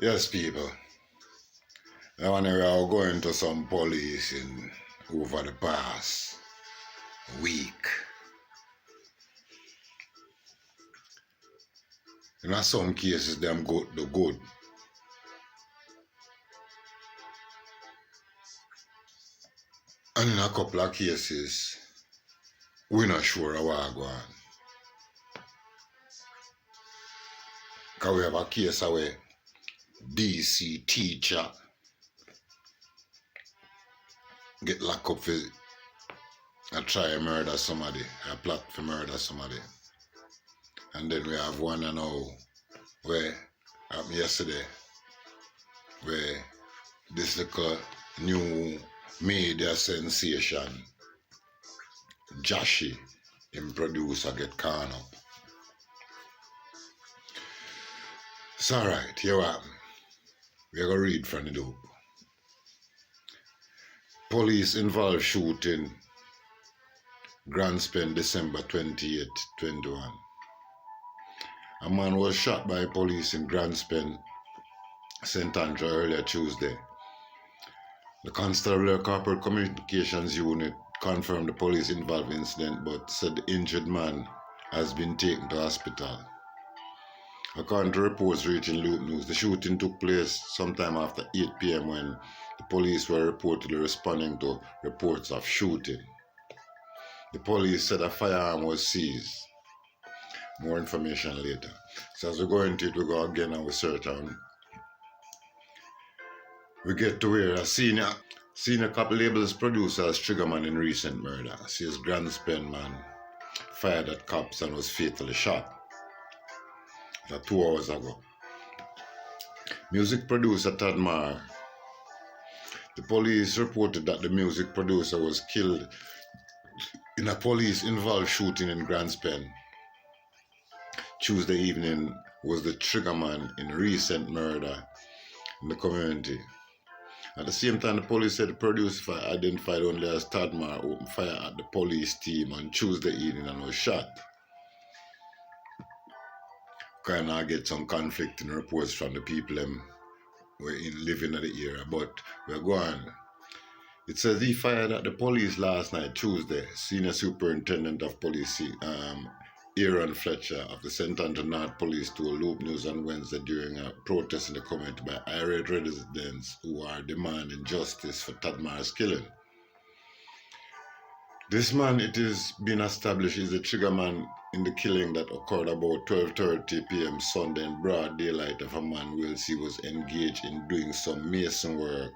Yes, people. I want to go into some policing over the past week. In some cases, them go the good. And in a couple of cases, we're not sure how we're going. Because we have a case of a DC teacher get locked up for try to murder somebody, a plot for murder somebody. And then we have one now where happened yesterday where this little new media sensation Jashii, him producer, get caught up. It's alright, here what happened. We're going to read from the dope. Police involved shooting Grand Spend December 28, 21. A man was shot by police in Grand Spend, St. Andrew earlier Tuesday. The Constabulary Corporate Communications Unit confirmed the police involved incident but said the injured man has been taken to hospital. According to reports reaching Loop News, the shooting took place sometime after 8 p.m. when the police were reportedly responding to reports of shooting. The police said a firearm was seized. More information later. So as we go into it, we go again and we search and we get to where a senior cop labels producer as triggerman in recent murder. Says Grand Spend man fired at cops and was fatally shot. That 2 hours ago. Music producer Tadmar. The police reported that the music producer was killed in a police-involved shooting in Grand Spend. Tuesday evening was the triggerman in recent murder in the community. At the same time, the police said the producer identified only as Tadmar opened fire at the police team on Tuesday evening and was shot. Kind of get some conflicting reports from the people who living in the area, but we're going. It says he fired at the police last night, Tuesday. Senior Superintendent of Police Aaron Fletcher of the St. Andrew North Police told Loop News on Wednesday during a protest in the community by irate residents who are demanding justice for Tadmar's killing. This man, it has been established, is the triggerman in the killing that occurred about 12:30 p.m. Sunday in broad daylight of a man Wilsey was engaged in doing some mason work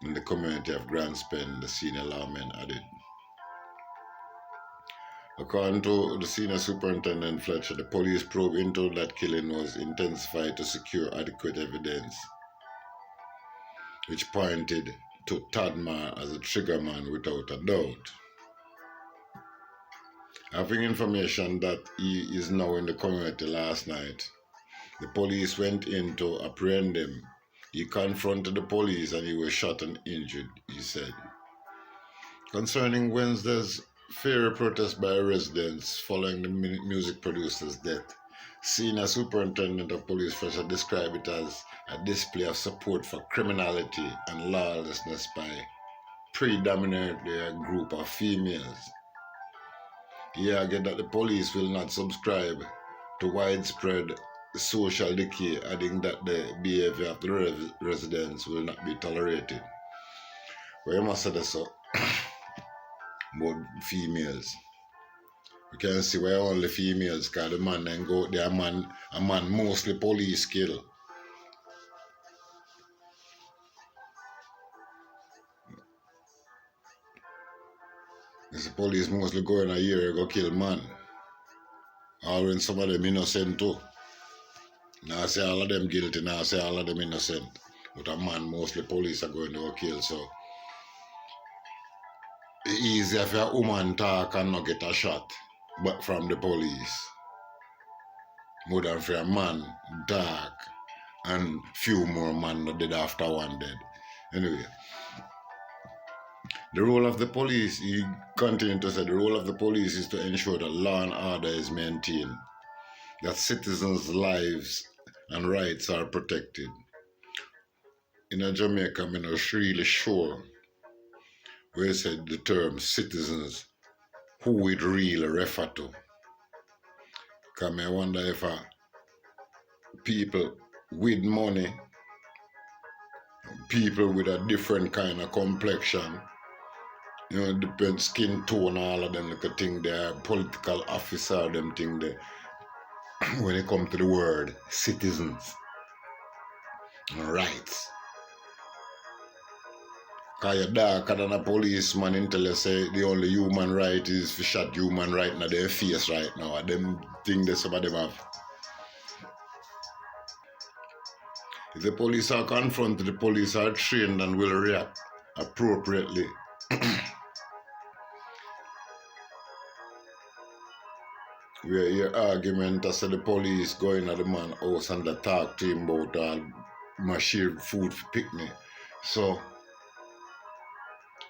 in the community of Grand Spend, the senior lawman added. According to the senior superintendent Fletcher, the police probe into that killing was intensified to secure adequate evidence, which pointed to Tadmar as a triggerman without a doubt. Having information that he is now in the community last night, the police went in to apprehend him. He confronted the police and he was shot and injured, he said. Concerning Wednesday's fair protest by residents following the music producer's death, Senior Superintendent of Police Fletcher described it as a display of support for criminality and lawlessness by predominantly a group of females. He argued that the police will not subscribe to widespread social decay, adding that the behavior of the residents will not be tolerated. Well, you must say that so. More females. You can see why only females, because the man then go there, a man mostly police kill. The police mostly go in a year go kill man. Or when some of them innocent too. Now I say all of them guilty, now I say all of them innocent. But a man mostly police are going to go kill, so it's easier for a woman talk and not get a shot but from the police. More than for a man talk and few more men not dead after one dead. Anyway. The role of the police, he continued to say, the role of the police is to ensure that law and order is maintained, that citizens' lives and rights are protected. in Jamaica, I'm not really sure where you said the term citizens, who it really refer to. Because I wonder if people with money, people with a different kind of complexion, depend skin tone, all of them like a thing, they're political officer, them thing there. When it comes to the word citizens and rights. Because you're darker than a policeman until you say the only human right is to shot human right in their face right now. And them thing that some of them have. If the police are confronted, the police are trained and will react appropriately. Where your argument as the police going at the man house and they talk to him about share food for picnic. So,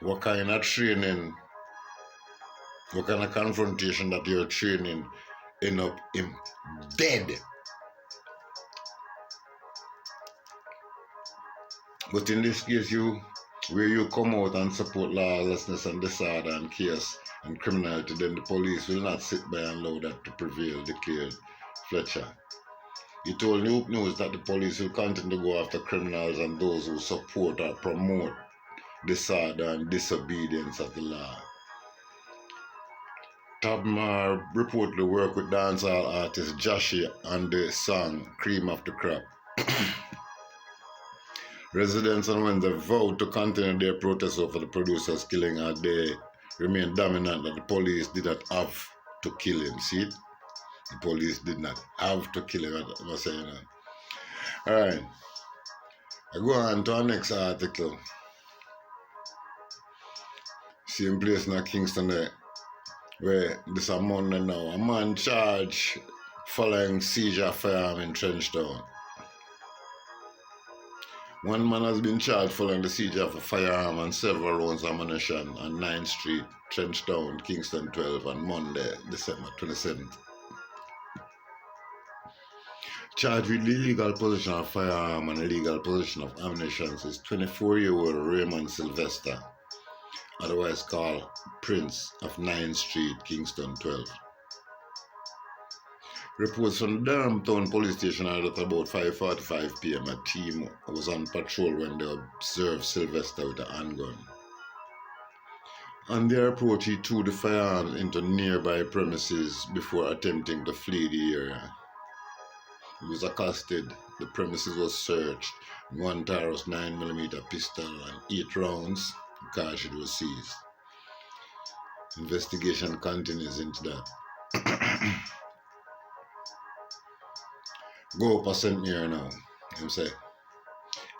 what kind of training, what kind of confrontation that you're training end up him dead? But in this case, where you come out and support lawlessness and disorder and chaos and criminality, then the police will not sit by and allow that to prevail, declared Fletcher. He told New News that the police will continue to go after criminals and those who support or promote disorder and disobedience of the law. Tadmar reportedly worked with dancehall artist Jashii on the song Cream of the Crop. Residents on Wednesday vowed to continue their protests over the producer's killing as they remain dominant that the police did not have to kill him. See it? The police did not have to kill him. I was saying that. Alright. I go on to our next article. Same place in Kingston there, where this a Monday now. A man charged following seizure Firearm in Trenchtown. One man has been charged following the seizure of a firearm and several rounds of ammunition on 9th Street, Trenchtown, Kingston 12 on Monday, December 27th. Charged with illegal possession of firearm and illegal possession of ammunition is 24-year-old Raymond Sylvester, otherwise called Prince of 9th Street, Kingston 12. Reports from the Durhamtown police station are that about 5:45 p.m. a team was on patrol when they observed Sylvester with a handgun. On their approach, he threw the firearm into nearby premises before attempting to flee the area. He was accosted, the premises was searched, one Taurus 9mm pistol and 8 rounds, the cartridge was seized. Investigation continues into that. Go up a St. Mary now, I'm saying.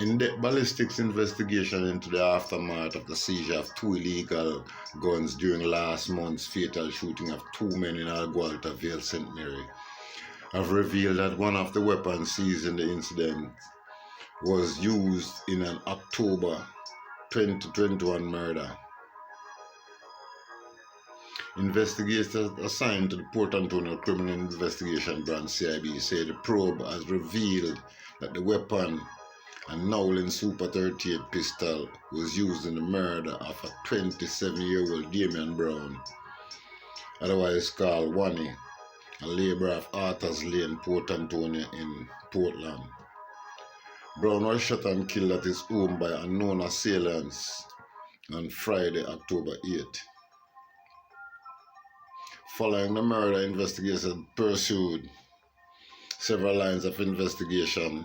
In-depth ballistics investigation into the aftermath of the seizure of 2 illegal guns during last month's fatal shooting of 2 men in Algualta Vale, St. Mary, have revealed that one of the weapons seized in the incident was used in an October 2021 murder. Investigators assigned to the Port Antonio Criminal Investigation Branch CIB say the probe has revealed that the weapon, a Nowlin Super 38 pistol, was used in the murder of a 27-year-old Dainian Brown, otherwise called Oney, a labourer of Arthur's Lane, Port Antonio in Portland. Brown was shot and killed at his home by unknown assailants on Friday, October 8. Following the murder, investigators pursued several lines of investigation.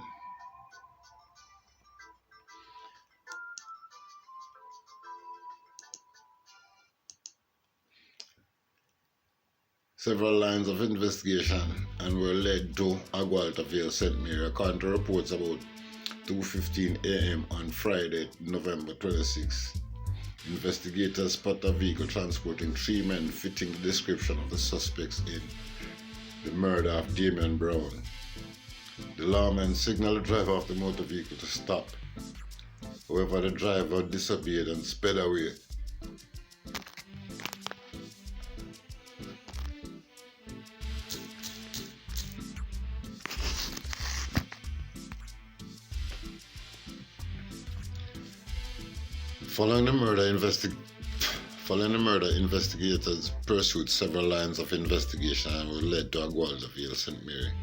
And were led to Algualta Vale, St. Mary, according to reports about 2:15 a.m. on Friday, November 26. Investigators spot a vehicle transporting 3 men fitting the description of the suspects in the murder of Dainian Brown. The lawmen signaled the driver of the motor vehicle to stop. However, the driver disobeyed and sped away. Following the murder, investigators pursued several lines of investigation and were led to Aguadaville, St. Mary.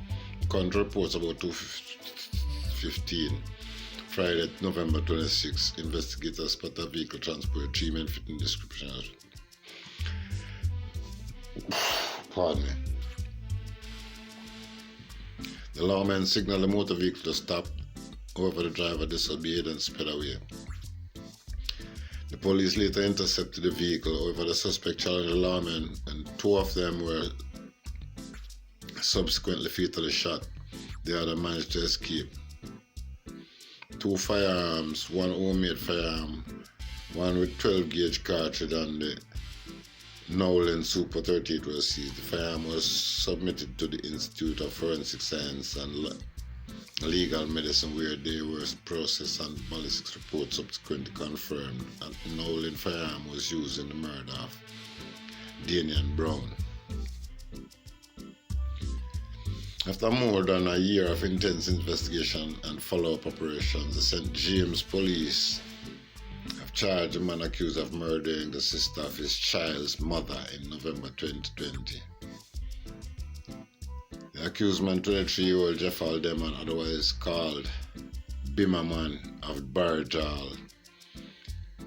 Current reports about 2:15 Friday, November 26, investigators spot a vehicle transported 3 men fitting description. Pardon me. The lawman signaled the motor vehicle to stop. However, the driver disobeyed and sped away. The police later intercepted the vehicle. However, the suspect challenged the lawman, and 2 of them were subsequently fatally shot. The other managed to escape. 2 firearms, 1 homemade firearm, 1 with 12-gauge cartridge, and the Nowlin Super 38 was seized. The firearm was submitted to the Institute of Forensic Science and Legal Medicine, where they were processed, and ballistics report subsequently confirmed that Nowlin firearm was used in the murder of Dainian Brown. After more than a year of intense investigation and follow-up operations, the St. James police have charged a man accused of murdering the sister of his child's mother in November 2020. The accused man, 23-year-old Jafeal Doman, otherwise called Bimmer of Barrett,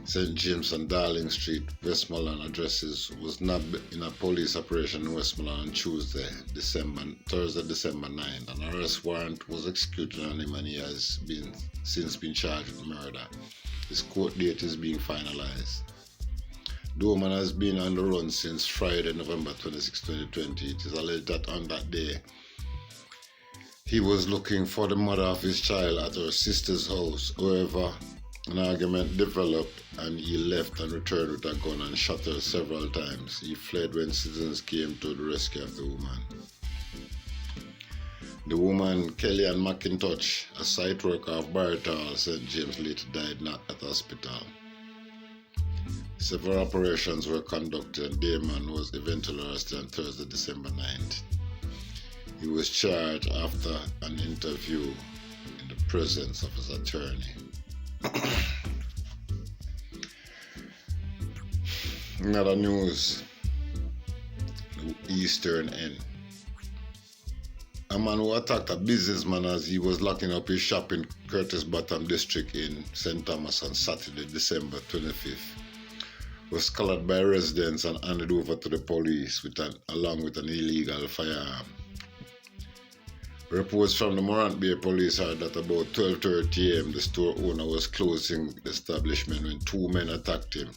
St. James and Dalling Street, Westmoreland addresses, was nabbed in a police operation in Westmoreland on Thursday, December 9. An arrest warrant was executed on him and he has since been charged with murder. His court date is being finalised. Doman has been on the run since Friday, November 26, 2020. It is alleged that on that day, he was looking for the mother of his child at her sister's house. However, an argument developed and he left and returned with a gun and shot her several times. He fled when citizens came to the rescue of the woman. The woman, Kellyanne McIntosh, a site worker of Barrett, St. James, later died not at the hospital. Several operations were conducted and Damon was eventually arrested on Thursday, December 9th. He was charged after an interview in the presence of his attorney. In other news, the Eastern End. A man who attacked a businessman as he was locking up his shop in Curtis Bottom district in St. Thomas on Saturday, December 25th, was collared by residents and handed over to the police along with an illegal firearm. Reports from the Morant Bay police are that about 12:30 am, the store owner was closing the establishment when 2 men attacked him.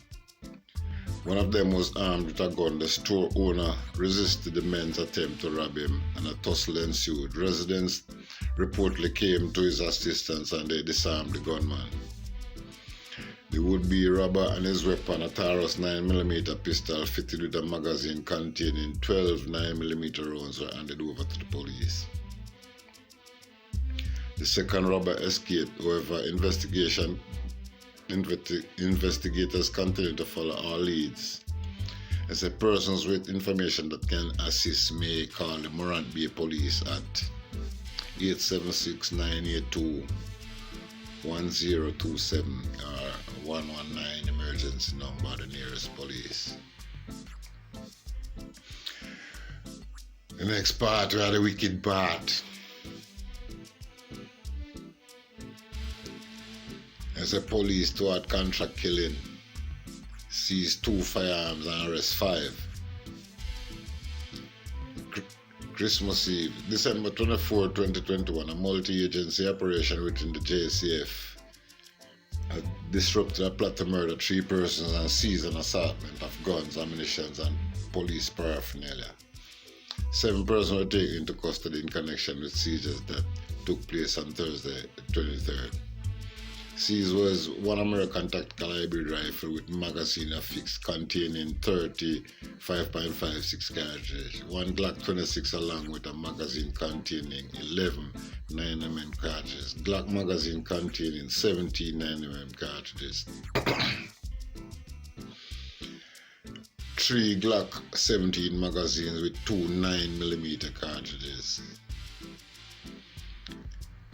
One of them was armed with a gun. The store owner resisted the men's attempt to rob him, and a tussle ensued. Residents reportedly came to his assistance and they disarmed the gunman. The would-be robber and his weapon, a Taurus 9mm pistol fitted with a magazine containing 12 9mm rounds, were handed over to the police. The second robber escaped. However, investigators continue to follow all leads. As a persons with information that can assist may call the Morant Bay Police at 876-982-1027 or 119 emergency number, the nearest police. The next part, we had the wicked part. As a police toward contract killing, seized 2 firearms and arrest 5. Christmas Eve, December 24, 2021, a multi-agency operation within the JCF had disrupted a plot to murder 3 persons and seized an assortment of guns, ammunition, and police paraphernalia. 7 persons were taken into custody in connection with seizures that took place on Thursday, 23rd. Seized was 1 American tactical hybrid rifle with magazine affixed containing 30 5.56 cartridges, 1 Glock 26 along with a magazine containing 11 9mm cartridges, Glock magazine containing 17 9mm cartridges, 3 Glock 17 magazines with 2 9mm cartridges,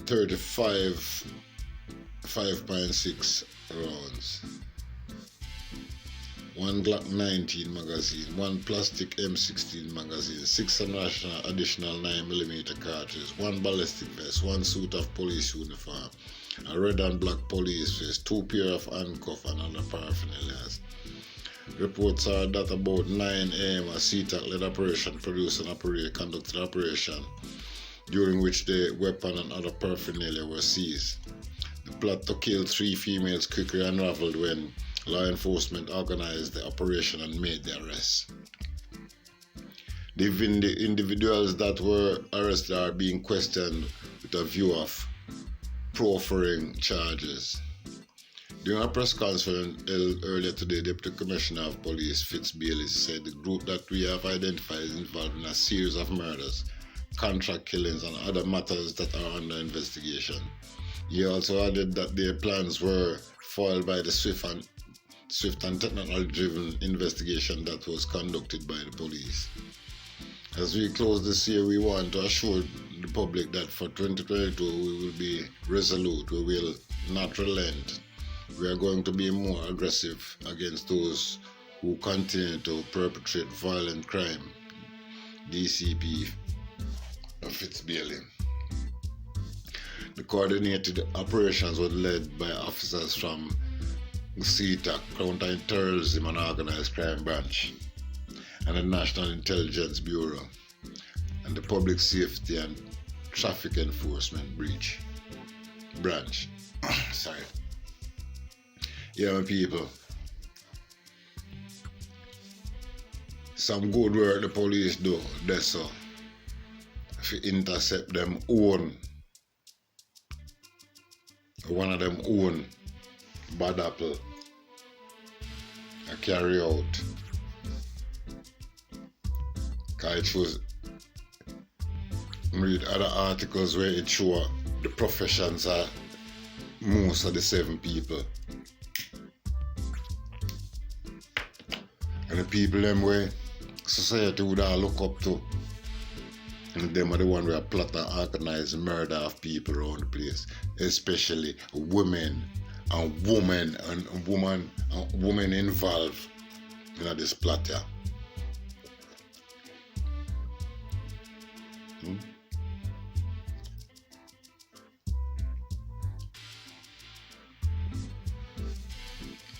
35 5.6 rounds, one Glock 19 magazine, one plastic M16 magazine, 6 additional 9mm cartridges, one ballistic vest, one suit of police uniform, a red and black police vest, 2 pair of handcuffs and other paraphernalias. Reports are that about 9 a.m. a CTAC-led operation conducted operation during which the weapon and other paraphernalia were seized. The plot to kill 3 females quickly unraveled when law enforcement organized the operation and made the arrest. The individuals that were arrested are being questioned with a view of proffering charges. During a press conference held earlier today, Deputy Commissioner of Police Fitz Bailey said the group that we have identified is involved in a series of murders, contract killings and other matters that are under investigation. He also added that their plans were foiled by the swift and technology-driven investigation that was conducted by the police. As we close this year, we want to assure the public that for 2022 we will be resolute, we will not relent. We are going to be more aggressive against those who continue to perpetrate violent crime. DCP Fitz Bailey. The coordinated operations were led by officers from CTAC, Counter-Terrorism and Organized Crime Branch, and the National Intelligence Bureau, and the Public Safety and Traffic Enforcement Branch. Sorry. Yeah, my people. Some good work the police do, that's so. If you intercept them own, one of them own bad apple, I carry out. Cause it shows, read other articles where it shows the professions are most of the 7 people. And the people them where society would all look up to. And them are the one who plot and organize murder of people around the place. Especially women involved in this plot here.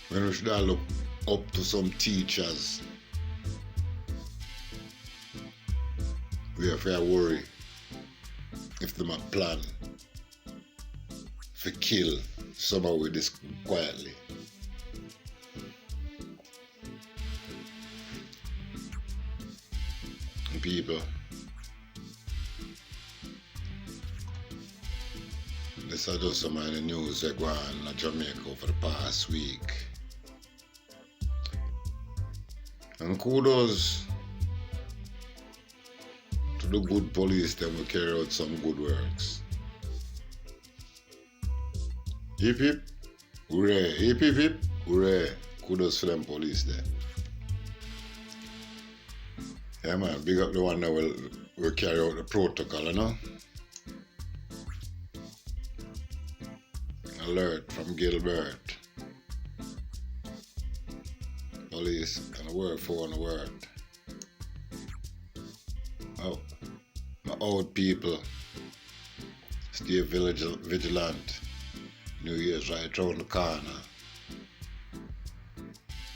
When we should all look up to some teachers, we have to worry if them a plan to kill someone with this quietly. People, this is just some of the news that go on in Jamaica over the past week. And kudos to the good police that will carry out some good works. Hip hip, hooray, hip hip hip, hooray. Kudos for them police there. Yeah man, big up the one that will carry out the protocol, you know? Alert from Gilbert. Police and the word for the word. Oh, my old people, stay vigilant. New Year's right around the corner.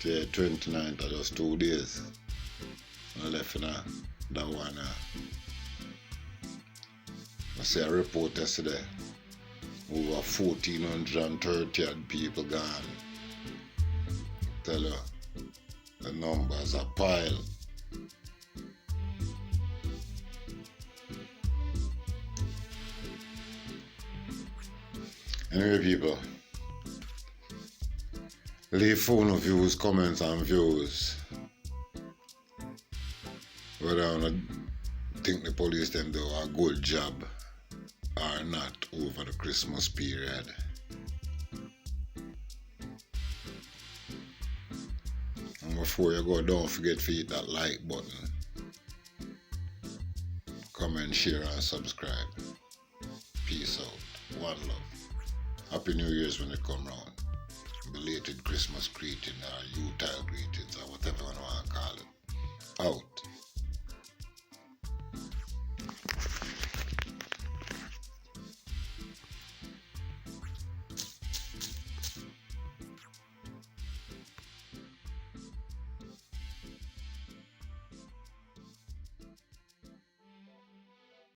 Till 29th, or just 2 days. I left in that one. I see a report yesterday. Over 1,430 people gone. Tell you, the numbers are piled. Anyway, people, leave phone views, comments, and views. Whether I think the police them do a good job or not over the Christmas period. And before you go, don't forget to hit that like button. Comment, share, and subscribe. Peace out. One love. Happy New Year's when it come round. belated Christmas greeting or Yuletide greetings or whatever